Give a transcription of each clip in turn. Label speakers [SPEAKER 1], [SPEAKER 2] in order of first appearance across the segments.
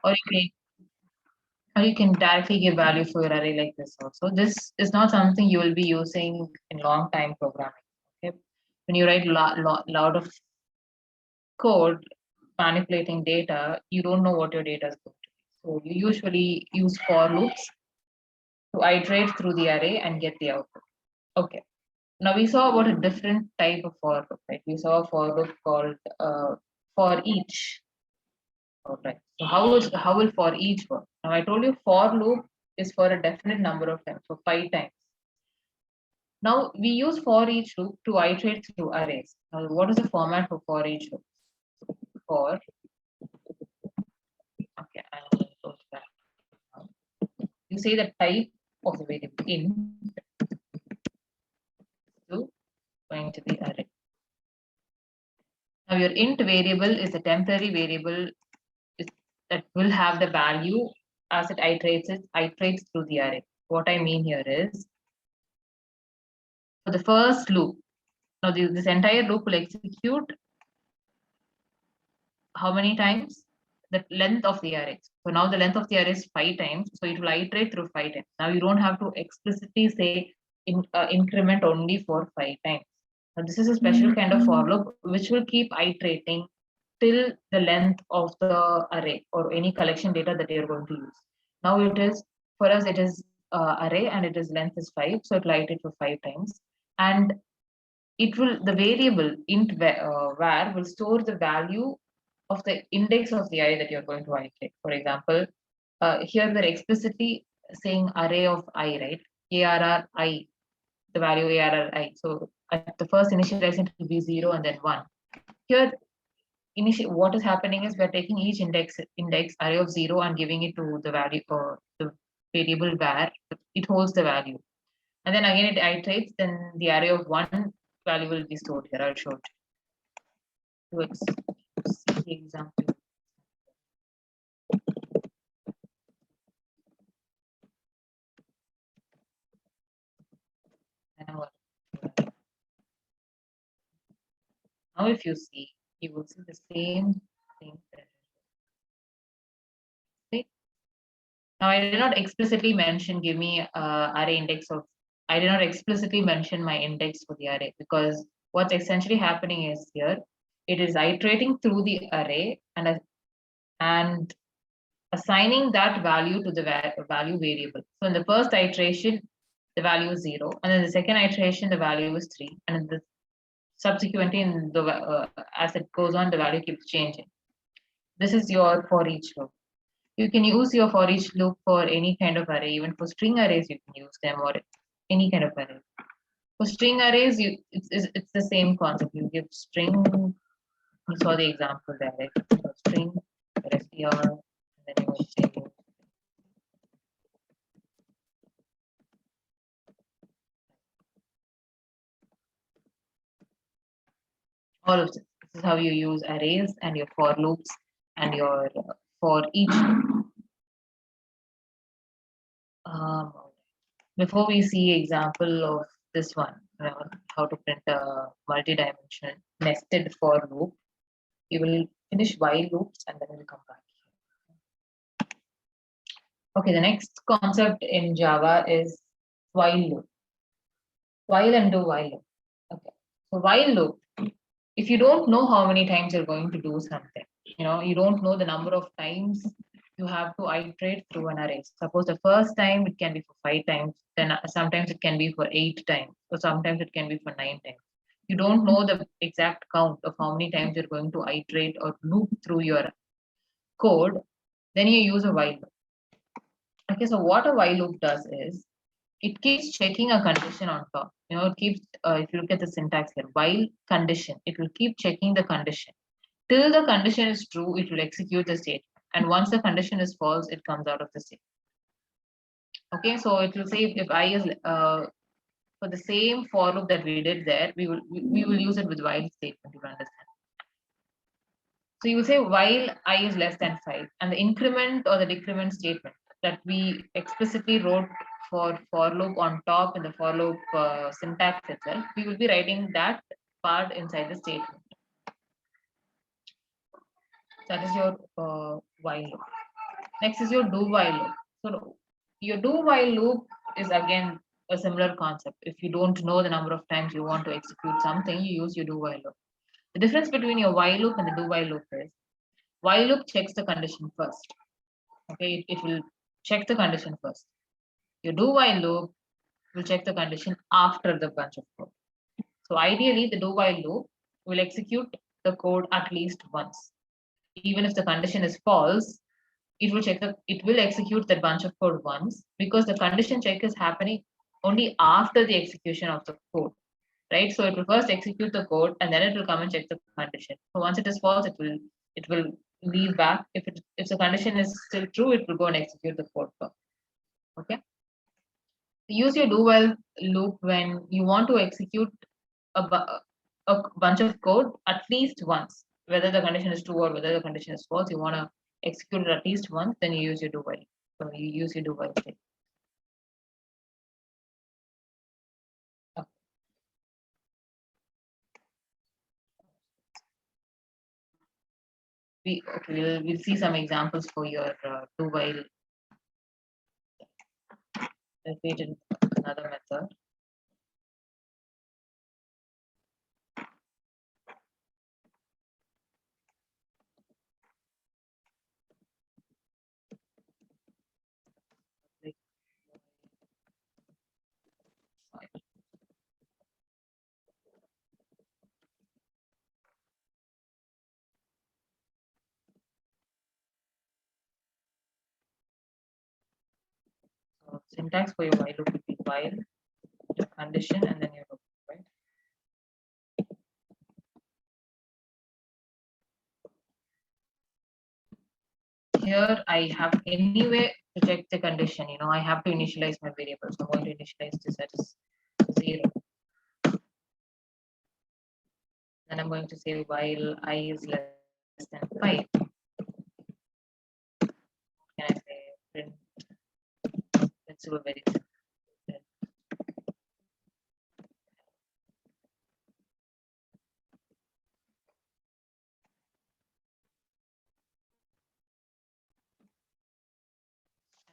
[SPEAKER 1] or you can directly give value for your array like this also. This is not something you will be using in long time programming. Okay, when you write lot of code manipulating data, you don't know what your data is going to be. So you usually use for loops to iterate through the array and get the output. Okay. Now we saw about a different type of for loop, right? We saw a for loop called for each. Alright. So how will for each work? Now I told you for loop is for a definite number of times, so 5 times. Now we use for each loop to iterate through arrays. Now what is the format for each loop? For okay, I'll go to that now. You say the type of the variable int to going to the array. Now your int variable is a temporary variable that will have the value as it iterates through the array. What I mean here is for the first loop. Now this entire loop will execute how many times? The length of the array. So now the length of the array is 5 times. So it will iterate through 5 times. Now you don't have to explicitly say increment only for 5 times. Now this is a special kind of for loop which will keep iterating till the length of the array or any collection data that you're going to use. Now it is, for us, it is array and it is length is 5. So it will iterate for 5 times. And it will, the variable int var will store the value of the index of the array that you're going to iterate. For example, here we're explicitly saying array of I, right? ARRI, the value ARRI. So at the first initialization it will be 0 and then 1. Here, what is happening is we're taking each index array of 0 and giving it to the value or the variable var. It holds the value. And then again it iterates, then the array of 1 value will be stored here. I'll show it. Let's see the example. Now if you see, you will see the same thing. See? Now I did not explicitly mention give me array index of, I did not explicitly mention my index for the array because what's essentially happening is here, it is iterating through the array and assigning that value to the value variable. So in the first iteration, the value is 0, and then the second iteration, the value is 3, and the subsequently in the as it goes on, the value keeps changing. This is your for each loop. You can use your for each loop for any kind of array, even for string arrays you can use them, or any kind of array. For string arrays, it's the same concept. You give string, you saw the example there, right? So string, str, and then you will say all of this. This is how you use arrays and your for loops and your for each loop. Before we see example of this one, how to print a multi-dimensional nested for loop, we will finish while loops and then we'll come back. Okay, the next concept in Java is while loop. While and do while loop. Okay, so while loop, if you don't know how many times you're going to do something, you don't know the number of times you have to iterate through an array. Suppose the first time it can be for 5 times, then sometimes it can be for 8 times, or sometimes it can be for 9 times. You don't know the exact count of how many times you're going to iterate or loop through your code, then you use a while loop. Okay, so what a while loop does is it keeps checking a condition on top. It keeps, if you look at the syntax here, while condition, it will keep checking the condition. Till the condition is true, it will execute the statement. And once the condition is false, it comes out of the state. Okay, so it will say if I is for the same for loop that we did there, we will use it with while statement to understand. So you will say while I is less than 5, and the increment or the decrement statement that we explicitly wrote for loop on top in the for loop syntax itself, we will be writing that part inside the statement. That is your while loop. Next is your do while loop. So your do while loop is again a similar concept. If you don't know the number of times you want to execute something, you use your do while loop. The difference between your while loop and the do while loop is while loop checks the condition first. Okay, it will check the condition first. Your do while loop will check the condition after the bunch of code. So ideally, the do while loop will execute the code at least once. Even if the condition is false, it will execute that bunch of code once because the condition check is happening only after the execution of the code, right? So it will first execute the code and then it will come and check the condition. So once it is false, it will leave back. If the condition is still true, it will go and execute the code first. Okay. Use your do while loop when you want to execute a bunch of code at least once, whether the condition is true or whether the condition is false. You want to execute it at least once, then you use your do while. So you use your do while thing. We'll see some examples for your do while. Let's wait in another method. So syntax for your while loop would be while, your condition, and then your loop, right? Here I have anyway to check the condition. I have to initialize my variable. So I'm going to initialize this as 0. Then I'm going to say while I is less than 5. Can I say print? Let's do a very simple.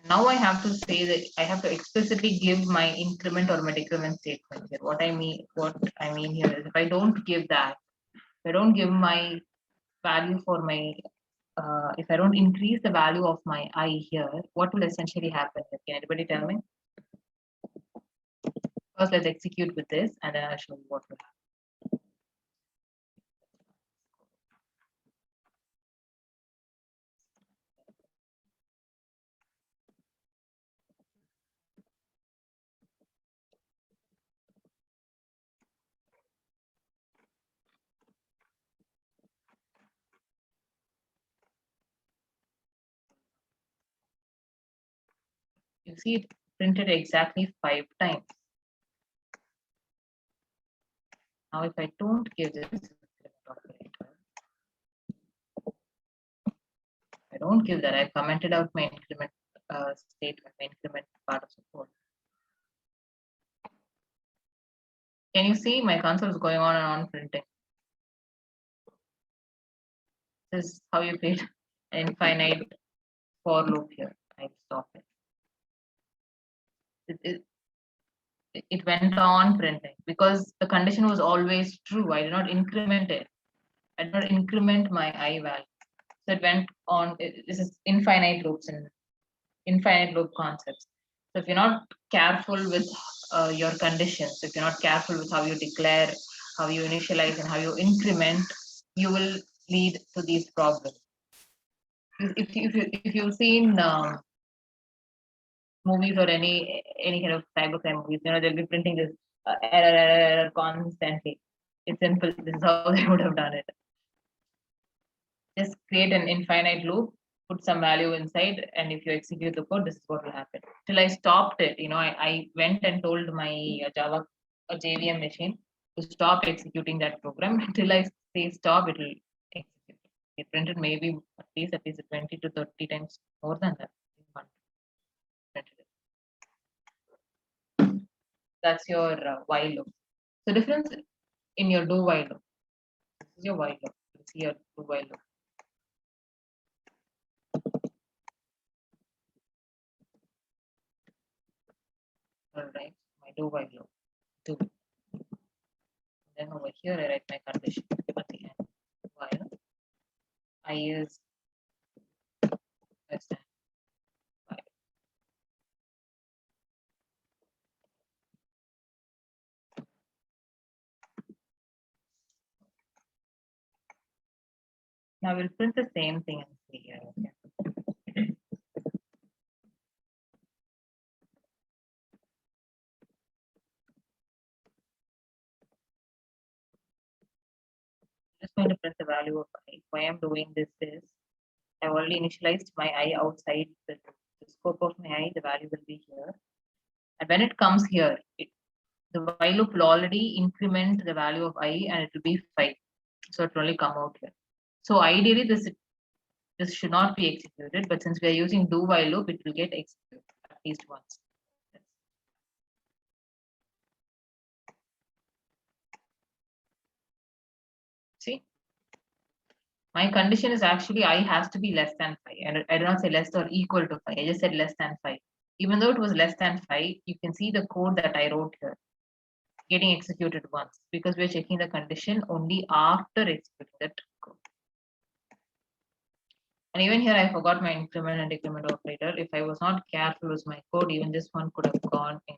[SPEAKER 1] Now I have to say that I have to explicitly give my increment or my decrement statement here. What I mean here is if I don't give that, if I don't give my value for my if I don't increase the value of my I here, what will essentially happen? Can anybody tell me? First, let's execute with this, and then I'll show you what will happen. You see it printed exactly 5 times. Now, if I don't give this operator, I don't give that. I commented out my increment statement, my increment part of the code. Can you see my console is going on and on printing? This is how you create an infinite for loop here. I stop it. It went on printing because the condition was always true. I did not increment it. I did not increment my I value. So it went on. This is infinite loops and infinite loop concepts. So if you're not careful with your conditions, if you're not careful with how you declare, how you initialize, and how you increment, you will lead to these problems. If you've seen movies or any kind of cybercrime movies, they'll be printing this error constantly. It's simple. This is how they would have done it. Just create an infinite loop, put some value inside, and if you execute the code, this is what will happen. Till I stopped it, I went and told my Java JVM machine to stop executing that program. Until I say stop, it will execute. It printed maybe at least 20 to 30 times more than that. That's your while loop. So difference in your do while loop. This is your while loop. You see your do while loop. All right, my do while loop. Do. Then over here I write my condition at the end while I is less than 5. Now we'll print the same thing and see here. Okay. Just going to print the value of I. Why I'm doing this is I've already initialized my I outside the scope of my I. The value will be here, and when it comes here, the while loop will already increment the value of I, and it will be 5. So it will only come out here. So ideally, this should not be executed, but since we are using do while loop, it will get executed at least once. See, my condition is actually I has to be less than 5, and I did not say less or equal to 5. I just said less than 5. Even though it was less than 5, you can see the code that I wrote here getting executed once because we're checking the condition only after executing that code. And even here, I forgot my increment and decrement operator. If I was not careful with my code, even this one could have gone in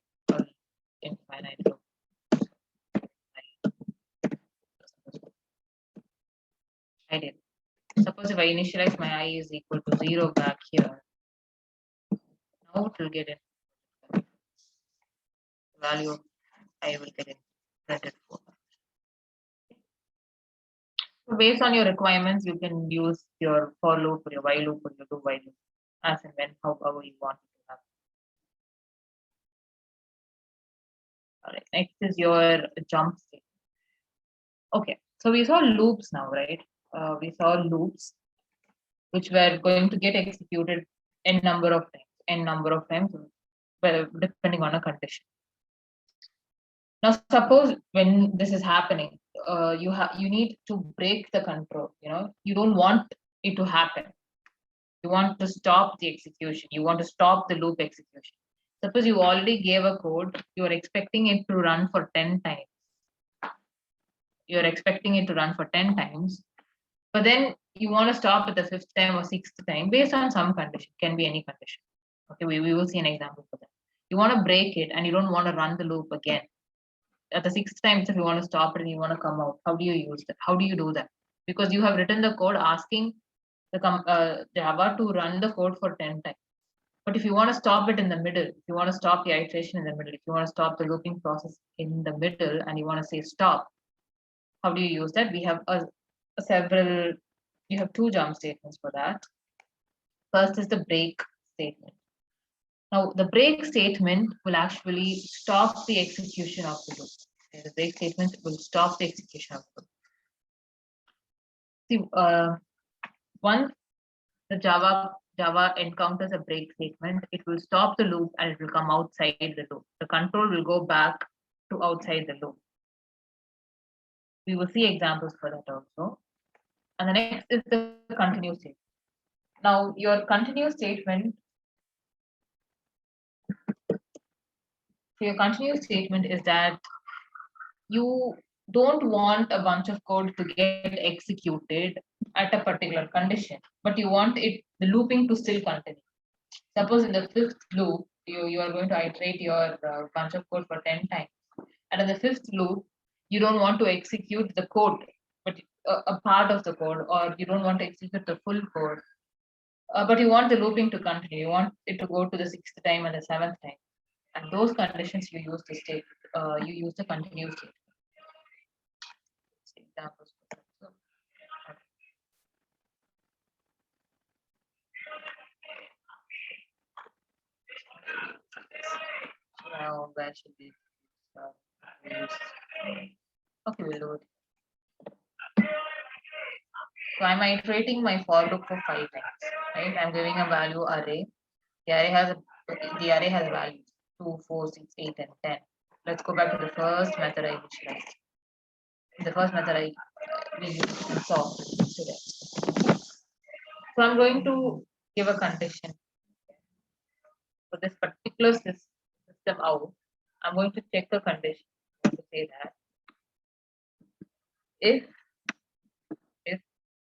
[SPEAKER 1] infinite loop. I did. Suppose if I initialize my I is equal to 0 back here, now it will get in. The value of I will get in printed for. So based on your requirements, you can use your for loop or your while loop or your do while loop as and when, however you want it to happen. All right, next is your jump state. Okay, so we saw loops now, right? We saw loops which were going to get executed n number of times, depending on a condition. Now, suppose when this is happening, you need to break the control. You don't want it to happen. You want to stop the execution. You want to stop the loop execution. Suppose you already gave a code, you are expecting it to run for 10 times. You're expecting it to run for 10 times, but then you want to stop at the 5th time or 6th time based on some condition, can be any condition. Okay, we will see an example for that. You want to break it and you don't want to run the loop again. At the 6th time, if you want to stop it and you want to come out, how do you use that? How do you do that? Because you have written the code asking the Java to run the code for 10 times. But if you want to stop it in the middle, if you want to stop the iteration in the middle, if you want to stop the looping process in the middle and you want to say stop, how do you use that? We have you have 2 jump statements for that. First is the break statement. Now, the break statement will actually stop the execution of the loop. Okay, the break statement will stop the execution of the loop. See, once the Java encounters a break statement, it will stop the loop and it will come outside the loop. The control will go back to outside the loop. We will see examples for that also. And the next is the continue statement. Now, your continue statement, is that you don't want a bunch of code to get executed at a particular condition, but you want the looping to still continue. Suppose in the 5th loop, you are going to iterate your bunch of code for 10 times. And in the 5th loop, you don't want to execute the code, but a part of the code, or you don't want to execute the full code. But you want the looping to continue. You want it to go to the 6th time and the 7th time. And those conditions you use you use the continue state. Examples. Now where should we use? Okay, we'll do it. So I'm iterating my for loop for 5 times, right? I'm giving a value array. The array has values 2, 4, 6, 8, and 10. Let's go back to the first method I initialized. The first method we saw today. So I'm going to give a condition for this particular system out. I'm going to check a condition. I'm going to say that if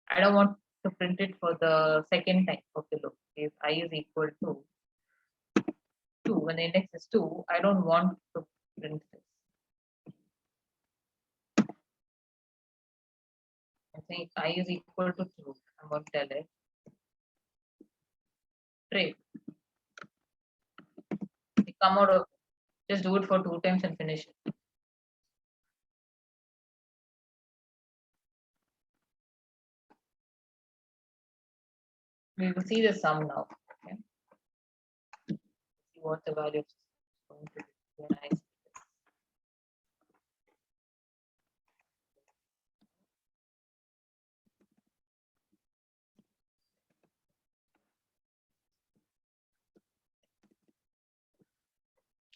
[SPEAKER 1] I don't want to print it for the second time of the loop, if I is equal to 2, when the index is 2, I don't want to print this. I'm saying if I is equal to true, I'm going to tell it break. Come out of, just do it for 2 times and finish it. We will see the sum now. Okay. See what the value is going to be when I see this.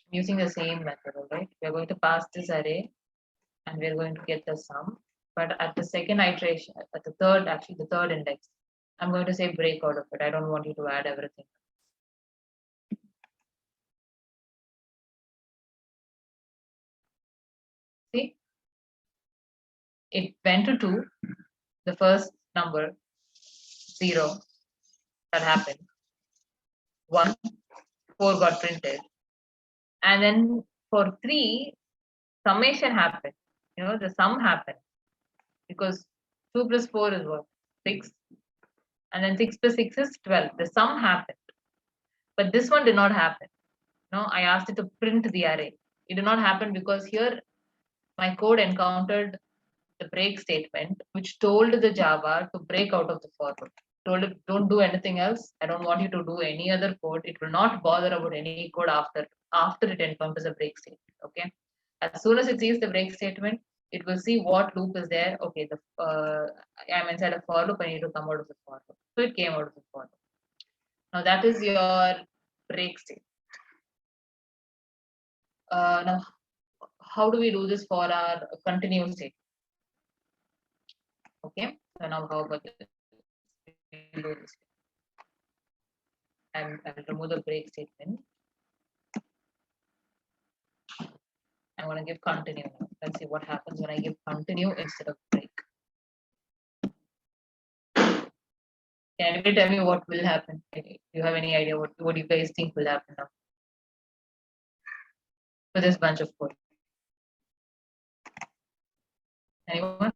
[SPEAKER 1] Using the same method, all right? We are going to pass this array and we're going to get the sum. But at the second iteration, at the third, actually the third index, I'm going to say break out of it. I don't want you to add everything. See, it went to 2, the first number, 0, that happened. 1, 4 got printed. And then for 3, summation happened. You know, the sum happened. Because 2 plus 4 is what? 6. And then 6 plus 6 is 12. The sum happened. But this one did not happen. No, I asked it to print the array. It did not happen because here my code encountered the break statement, which told the Java to break out of the for loop. Told it, don't do anything else. I don't want you to do any other code. It will not bother about any code after it encounters a break statement. Okay. As soon as it sees the break statement, it will see what loop is there. Okay, I'm inside a for loop. I need to come out of the for loop. So it came out of the for loop. Now that is your break state. Now, how do we do this for our continuous state? Okay, so now how about this? We'll do this. And I'll remove the break statement. I want to give continue now. Let's see what happens when I give continue instead of break. Can anybody tell me what will happen? Do you have any idea what you guys think will happen now for this bunch of code? Anyone?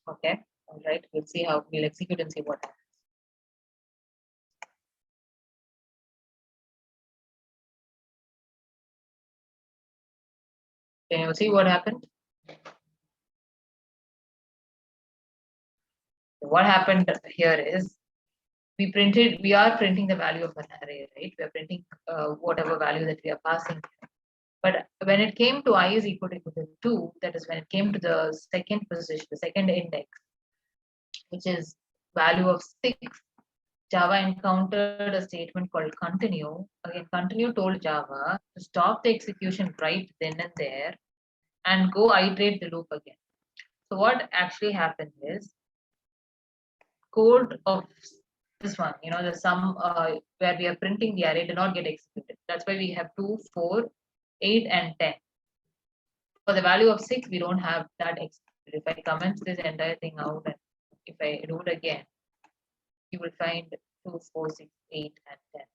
[SPEAKER 1] Okay, all right. We'll see how we'll execute and see what happens. Can you see what happened? What happened here is we are printing the value of an array, right? We are printing whatever value that we are passing. But when it came to I is equal to 2, that is when it came to the second position, the second index, which is value of 6, Java encountered a statement called continue. Again, continue told Java to stop the execution right then and there and go iterate the loop again. So what actually happened is code of this one, you know, the sum where we are printing the array did not get executed. That's why we have 2, 4, 8, and 10. For the value of 6, we don't have that executed. If I comment this entire thing out and if I do it again, you will find 2, 4, 6, 8, and 10.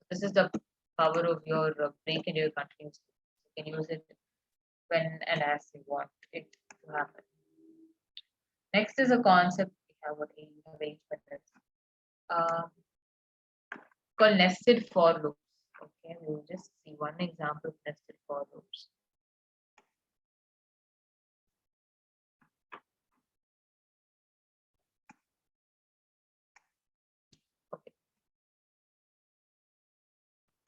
[SPEAKER 1] This is the power of your break and your continuous. You can use it when and as you want it to happen. Next is a concept we have what we have 8 minutes. Called nested for loops. Okay, we'll just see one example of nested for loops. Okay.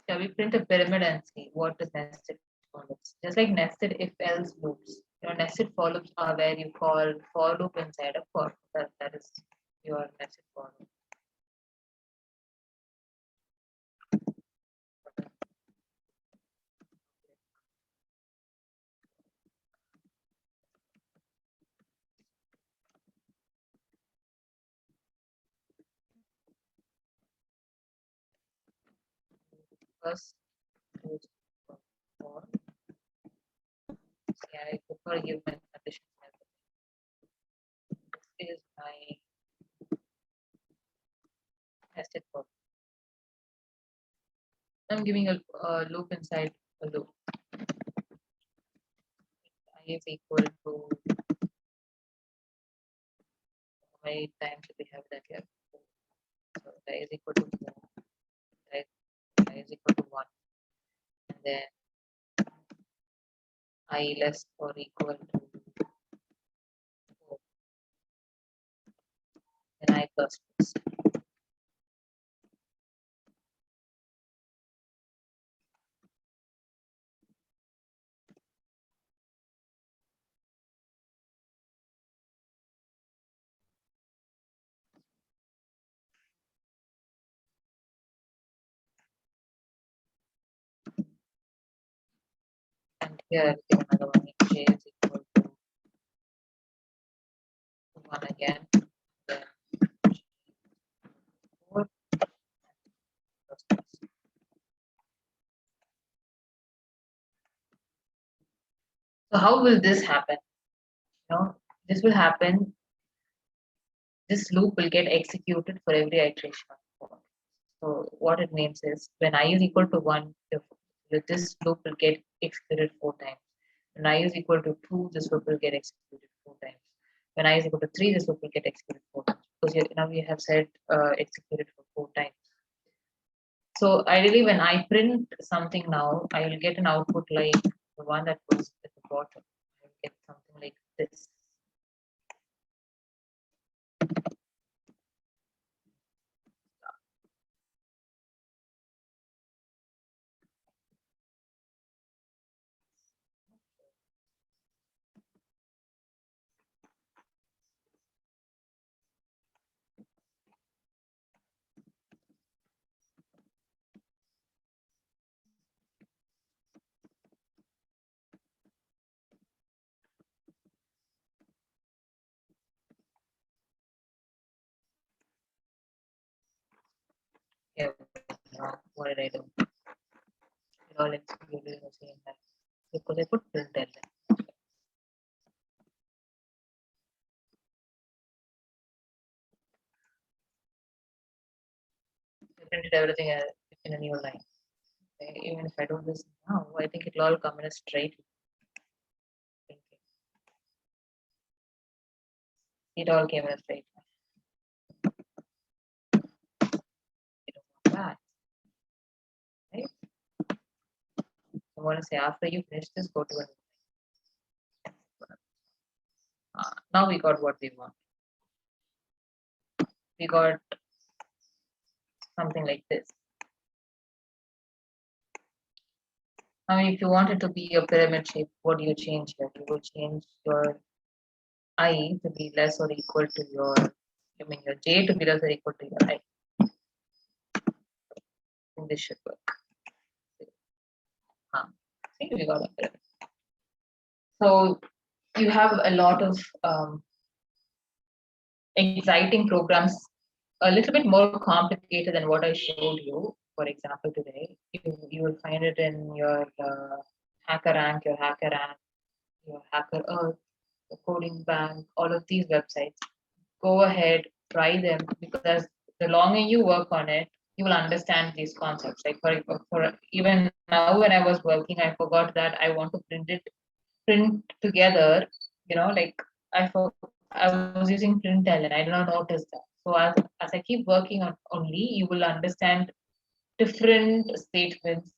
[SPEAKER 1] Shall we print a pyramid and see what is nested for loops? Just like nested if else loops. You know, nested for loops are where you call for loop inside a for. That is your nested for loop. First is for yeah, I prefer give my conditions. This is my nested for. I'm giving a loop inside a loop. I is equal to how many times should we have that here? So I is equal to 4, I is equal to 1, and then I less or equal to 4, then I plus plus. And here I'll give another one. If j is equal to 1 again, then 4 plus plus. So how will this happen? This will happen. This loop will get executed for every iteration of code. So what it means is when I is equal to 1, this loop will get executed 4 times. When I is equal to 2, this loop will get executed 4 times. When I is equal to 3, this loop will get executed 4 times. Because now we have said executed for 4 times. So ideally, when I print something now, I will get an output like the one that was at the bottom. I will get something like this. Yeah, what did I do? It all executed the same time because I put print L. I printed everything in a new line. Okay, even if I do this now, I think it'll all come in a straight line. It all came in a straight line. You don't want that, right? I want to say after you finish this, go to a now we got what we want. We got something like this. Now, if you want it to be a pyramid shape, what do you change here? You will change your I to be less or equal to your, I mean your J to be less or equal to your I. And this should work. See, we got a pyramid. So you have a lot of exciting programs, a little bit more complicated than what I showed you. For example, today, you will find it in your HackerRank, your HackerRank, your Hacker Earth, the Coding Bank, all of these websites. Go ahead, try them, because the longer you work on it, you will understand these concepts. Like for even now, when I was working, I forgot that I want to print together. Like I was using println and I did not notice that. So as I keep working on only, you will understand different statements,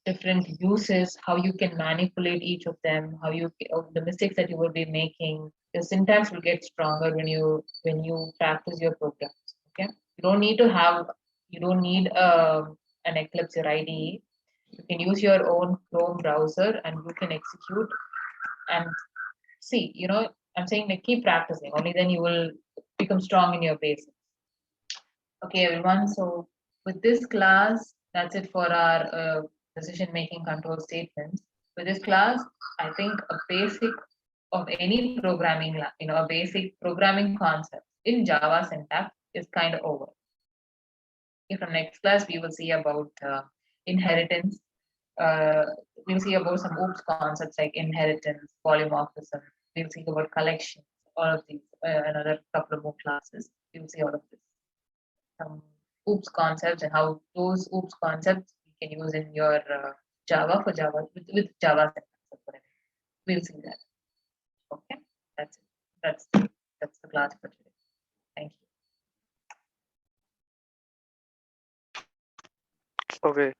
[SPEAKER 1] different uses, how you can manipulate each of them, the mistakes that you will be making. The syntax will get stronger when you practice your programs. Okay, you don't need an Eclipse or IDE. You can use your own Chrome browser and you can execute and see. I'm saying like keep practicing. Only then you will become strong in your basics. Okay, everyone. So with this class, that's it for our decision-making control statements. With this class, I think a basic of any programming, a basic programming concept in Java syntax is kind of over. Okay, from next class, we will see about inheritance. We'll see about some OOPS concepts like inheritance, polymorphism. We'll see about collections, all of these, another couple of more classes. You'll see all of this. Some OOPS concepts and how those OOPS concepts you can use in your Java for Java with Java syntax. We'll see that. Okay, that's it. That's the class for today. Thank you.
[SPEAKER 2] Okay.